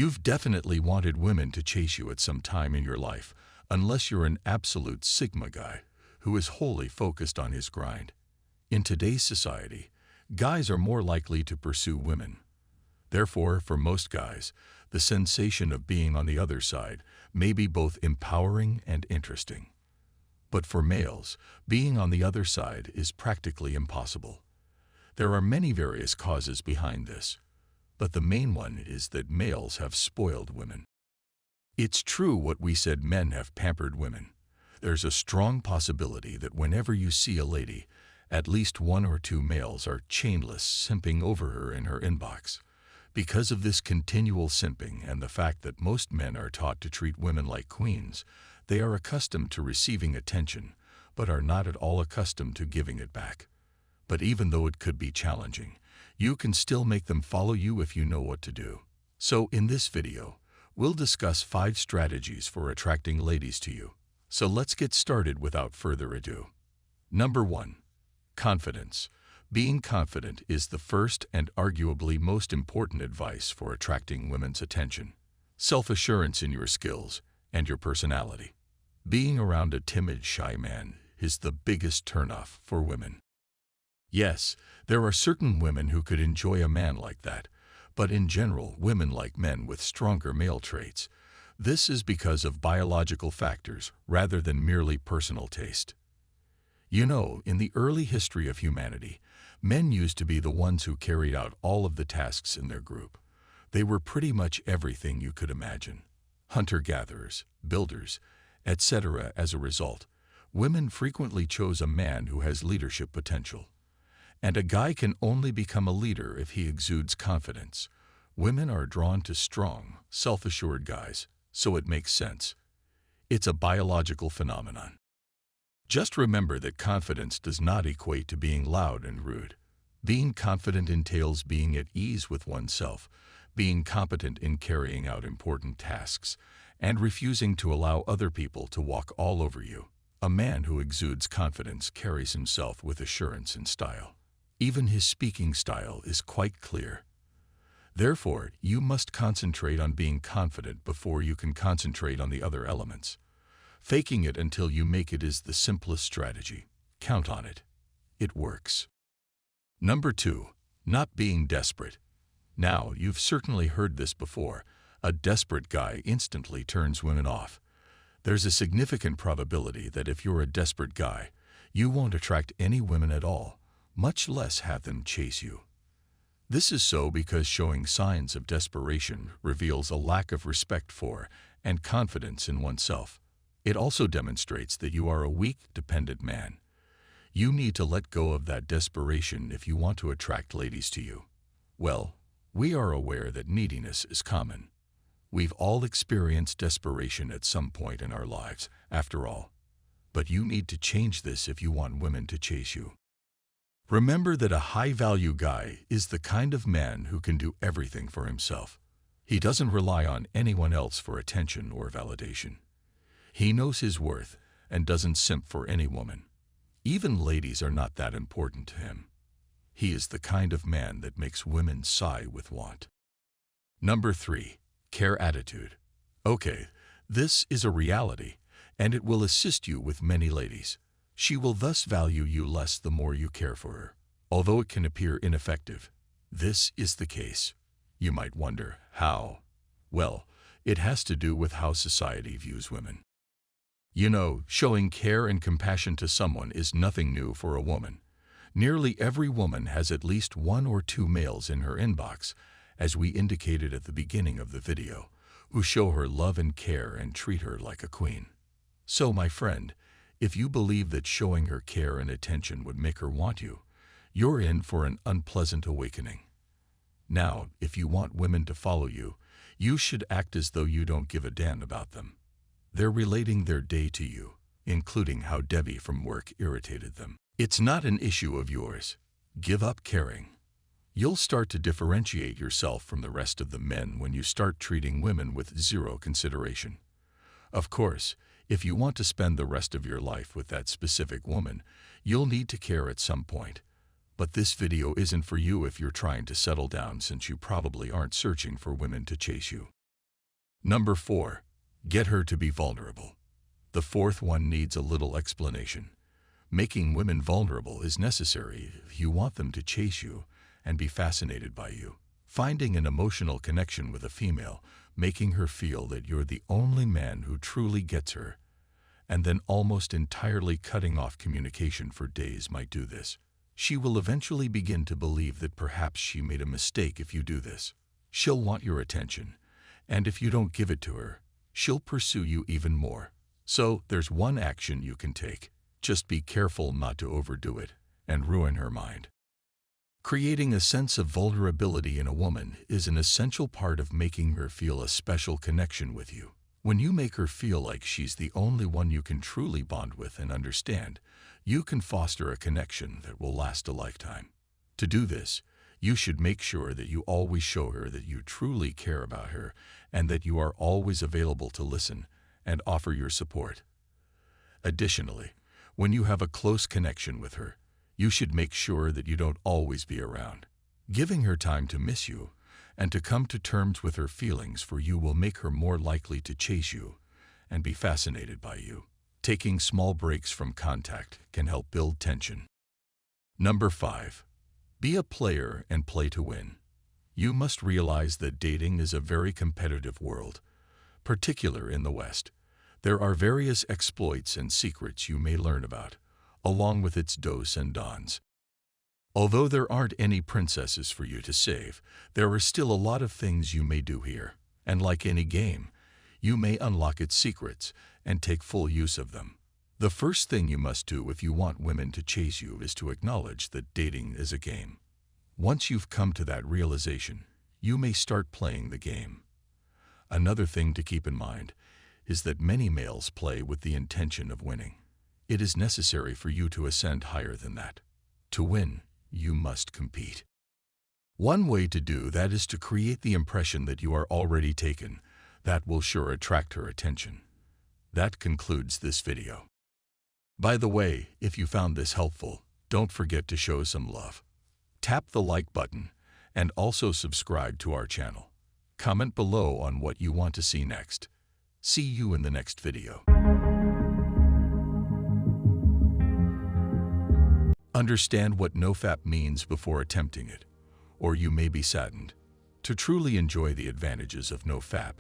You've definitely wanted women to chase you at some time in your life, unless you're an absolute Sigma guy who is wholly focused on his grind. In today's society, guys are more likely to pursue women. Therefore, for most guys, the sensation of being on the other side may be both empowering and interesting. But for males, being on the other side is practically impossible. There are many various causes behind this, but the main one is that males have spoiled women. It's true what we said, men have pampered women. There's a strong possibility that whenever you see a lady, at least one or two males are chainless simping over her in her inbox. Because of this continual simping and the fact that most men are taught to treat women like queens, they are accustomed to receiving attention, but are not at all accustomed to giving it back. But even though it could be challenging, you can still make them follow you if you know what to do. So in this video, we'll discuss 5 strategies for attracting ladies to you. So let's get started without further ado. Number 1. Confidence. Being confident is the first and arguably most important advice for attracting women's attention. Self-assurance in your skills and your personality. Being around a timid, shy man is the biggest turnoff for women. Yes, there are certain women who could enjoy a man like that, but in general, women like men with stronger male traits. This is because of biological factors rather than merely personal taste. You know, in the early history of humanity, men used to be the ones who carried out all of the tasks in their group. They were pretty much everything you could imagine. Hunter-gatherers, builders, etc. As a result, women frequently chose a man who has leadership potential. And a guy can only become a leader if he exudes confidence. Women are drawn to strong, self-assured guys, so it makes sense. It's a biological phenomenon. Just remember that confidence does not equate to being loud and rude. Being confident entails being at ease with oneself, being competent in carrying out important tasks, and refusing to allow other people to walk all over you. A man who exudes confidence carries himself with assurance and style. Even his speaking style is quite clear. Therefore, you must concentrate on being confident before you can concentrate on the other elements. Faking it until you make it is the simplest strategy. Count on it. It works. Number 2. Not being desperate. Now, you've certainly heard this before. A desperate guy instantly turns women off. There's a significant probability that if you're a desperate guy, you won't attract any women at all, much less have them chase you. This is so because showing signs of desperation reveals a lack of respect for and confidence in oneself. It also demonstrates that you are a weak, dependent man. You need to let go of that desperation if you want to attract ladies to you. Well, we are aware that neediness is common. We've all experienced desperation at some point in our lives, after all. But you need to change this if you want women to chase you. Remember that a high-value guy is the kind of man who can do everything for himself. He doesn't rely on anyone else for attention or validation. He knows his worth and doesn't simp for any woman. Even ladies are not that important to him. He is the kind of man that makes women sigh with want. Number 3. Care attitude. Okay, this is a reality, and it will assist you with many ladies. She will thus value you less the more you care for her. Although it can appear ineffective, this is the case. You might wonder, how? Well, it has to do with how society views women. You know, showing care and compassion to someone is nothing new for a woman. Nearly every woman has at least 1 or 2 males in her inbox, as we indicated at the beginning of the video, who show her love and care and treat her like a queen. So, my friend, if you believe that showing her care and attention would make her want you, you're in for an unpleasant awakening. Now, if you want women to follow you, you should act as though you don't give a damn about them. They're relating their day to you, including how Debbie from work irritated them. It's not an issue of yours. Give up caring. You'll start to differentiate yourself from the rest of the men when you start treating women with zero consideration. Of course, if you want to spend the rest of your life with that specific woman, you'll need to care at some point. But this video isn't for you if you're trying to settle down, since you probably aren't searching for women to chase you. Number 4. Get her to be vulnerable. The fourth one needs a little explanation. Making women vulnerable is necessary if you want them to chase you and be fascinated by you. Finding an emotional connection with a female, making her feel that you're the only man who truly gets her, and then almost entirely cutting off communication for days might do this. She will eventually begin to believe that perhaps she made a mistake if you do this. She'll want your attention, and if you don't give it to her, she'll pursue you even more. So there's one action you can take. Just be careful not to overdo it and ruin her mind. Creating a sense of vulnerability in a woman is an essential part of making her feel a special connection with you. When you make her feel like she's the only one you can truly bond with and understand, you can foster a connection that will last a lifetime. To do this, you should make sure that you always show her that you truly care about her and that you are always available to listen and offer your support. Additionally, when you have a close connection with her, you should make sure that you don't always be around. Giving her time to miss you and to come to terms with her feelings for you will make her more likely to chase you and be fascinated by you. Taking small breaks from contact can help build tension. Number 5. Be a player and play to win. You must realize that dating is a very competitive world, particularly in the West. There are various exploits and secrets you may learn about, along with its dos and don'ts. Although there aren't any princesses for you to save, there are still a lot of things you may do here, and like any game, you may unlock its secrets and take full use of them. The first thing you must do if you want women to chase you is to acknowledge that dating is a game. Once you've come to that realization, you may start playing the game. Another thing to keep in mind is that many males play with the intention of winning. It is necessary for you to ascend higher than that. To win, you must compete. One way to do that is to create the impression that you are already taken. That will sure attract her attention. That concludes this video. By the way, if you found this helpful, don't forget to show some love. Tap the like button and also subscribe to our channel. Comment below on what you want to see next. See you in the next video. Understand what nofap means before attempting it, or you may be saddened. To truly enjoy the advantages of nofap,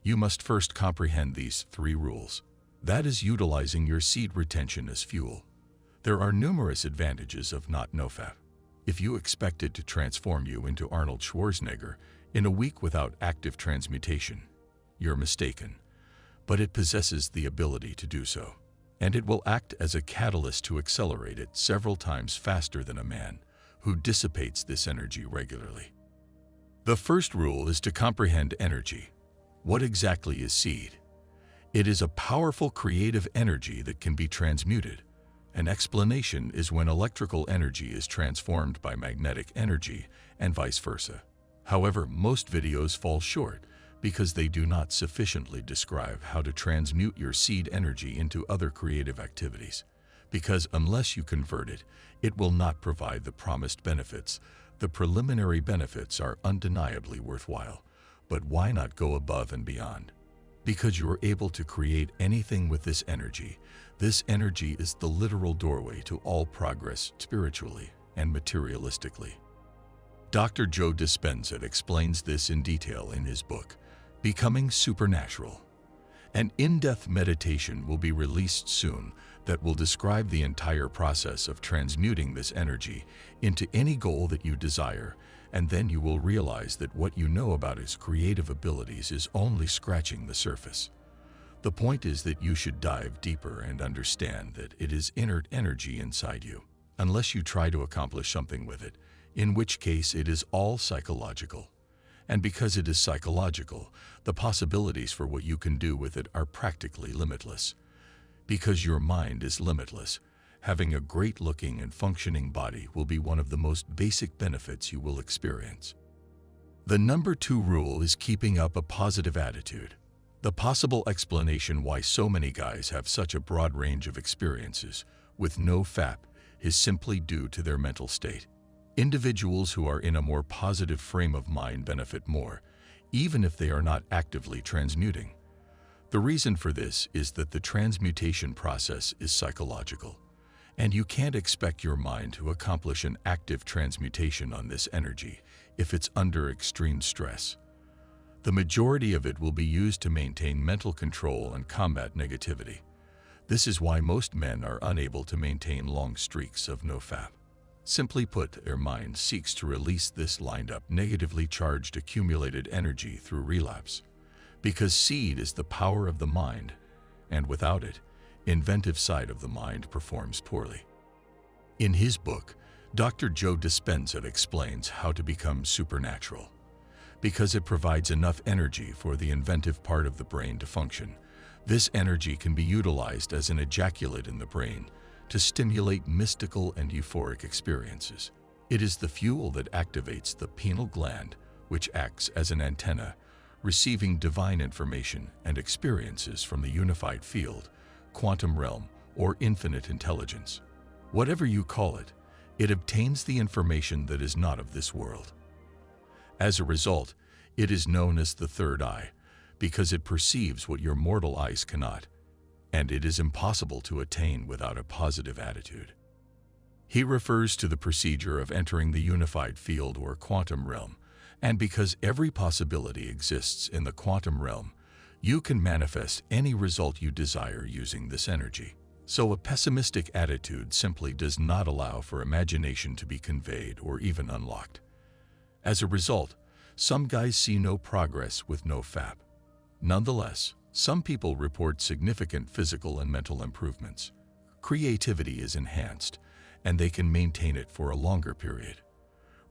you must first comprehend these 3 rules. That is utilizing your seed retention as fuel. There are numerous advantages of not nofap. If you expect it to transform you into Arnold Schwarzenegger in a week without active transmutation, you're mistaken. But it possesses the ability to do so, and it will act as a catalyst to accelerate it several times faster than a man who dissipates this energy regularly. The first rule is to comprehend energy. What exactly is seed? It is a powerful creative energy that can be transmuted. An explanation is when electrical energy is transformed by magnetic energy and vice versa. However, most videos fall short because they do not sufficiently describe how to transmute your seed energy into other creative activities. Because unless you convert it, it will not provide the promised benefits. The preliminary benefits are undeniably worthwhile, but why not go above and beyond? Because you are able to create anything with this energy. This energy is the literal doorway to all progress spiritually and materialistically. Dr. Joe Dispenza explains this in detail in his book, Becoming Supernatural. An in-depth meditation will be released soon that will describe the entire process of transmuting this energy into any goal that you desire, and then you will realize that what you know about its creative abilities is only scratching the surface. The point is that you should dive deeper and understand that it is inert energy inside you, unless you try to accomplish something with it, in which case it is all psychological. And because it is psychological, the possibilities for what you can do with it are practically limitless. Because your mind is limitless, having a great-looking and functioning body will be one of the most basic benefits you will experience. The number 2 rule is keeping up a positive attitude. The possible explanation why so many guys have such a broad range of experiences with nofap is simply due to their mental state. Individuals who are in a more positive frame of mind benefit more, even if they are not actively transmuting. The reason for this is that the transmutation process is psychological, and you can't expect your mind to accomplish an active transmutation on this energy if it's under extreme stress. The majority of it will be used to maintain mental control and combat negativity. This is why most men are unable to maintain long streaks of nofap. Simply put, their mind seeks to release this lined-up, negatively charged accumulated energy through relapse. Because seed is the power of the mind, and without it, inventive side of the mind performs poorly. In his book, Dr. Joe Dispenza explains how to become supernatural. Because it provides enough energy for the inventive part of the brain to function, this energy can be utilized as an ejaculate in the brain to stimulate mystical and euphoric experiences. It is the fuel that activates the pineal gland, which acts as an antenna, receiving divine information and experiences from the unified field, quantum realm, or infinite intelligence. Whatever you call it, it obtains the information that is not of this world. As a result, it is known as the third eye, because it perceives what your mortal eyes cannot, and it is impossible to attain without a positive attitude. He refers to the procedure of entering the unified field or quantum realm, and because every possibility exists in the quantum realm, you can manifest any result you desire using this energy. So a pessimistic attitude simply does not allow for imagination to be conveyed or even unlocked. As a result, some guys see no progress with nofap. Nonetheless, some people report significant physical and mental improvements. Creativity is enhanced, and they can maintain it for a longer period.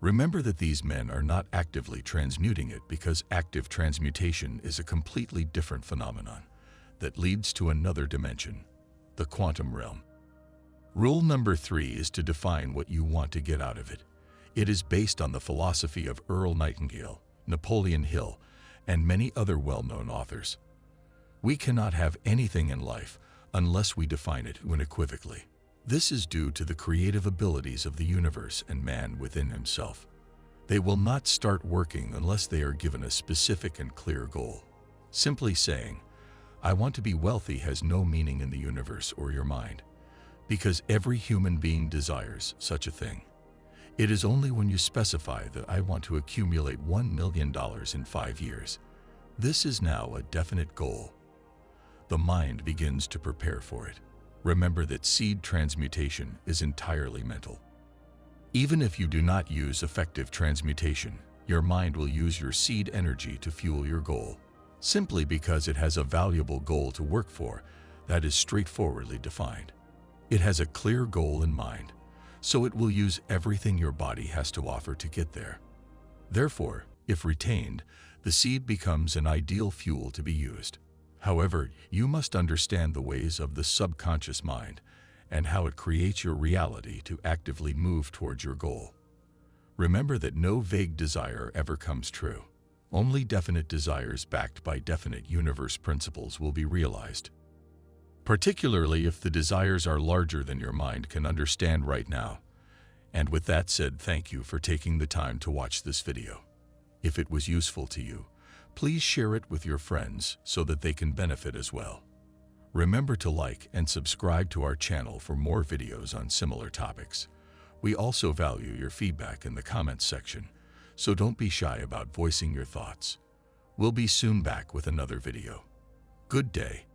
Remember that these men are not actively transmuting it because active transmutation is a completely different phenomenon that leads to another dimension, the quantum realm. Rule number 3 is to define what you want to get out of it. It is based on the philosophy of Earl Nightingale, Napoleon Hill, and many other well-known authors. We cannot have anything in life unless we define it unequivocally. This is due to the creative abilities of the universe and man within himself. They will not start working unless they are given a specific and clear goal. Simply saying, "I want to be wealthy" has no meaning in the universe or your mind, because every human being desires such a thing. It is only when you specify that "I want to accumulate $1 million in 5 years." This is now a definite goal. The mind begins to prepare for it. Remember that seed transmutation is entirely mental. Even if you do not use effective transmutation, your mind will use your seed energy to fuel your goal, simply because it has a valuable goal to work for that is straightforwardly defined. It has a clear goal in mind, so it will use everything your body has to offer to get there. Therefore, if retained, the seed becomes an ideal fuel to be used. However, you must understand the ways of the subconscious mind and how it creates your reality to actively move towards your goal. Remember that no vague desire ever comes true. Only definite desires backed by definite universe principles will be realized. Particularly if the desires are larger than your mind can understand right now. And with that said, thank you for taking the time to watch this video. If it was useful to you, please share it with your friends so that they can benefit as well. Remember to like and subscribe to our channel for more videos on similar topics. We also value your feedback in the comments section, so don't be shy about voicing your thoughts. We'll be soon back with another video. Good day.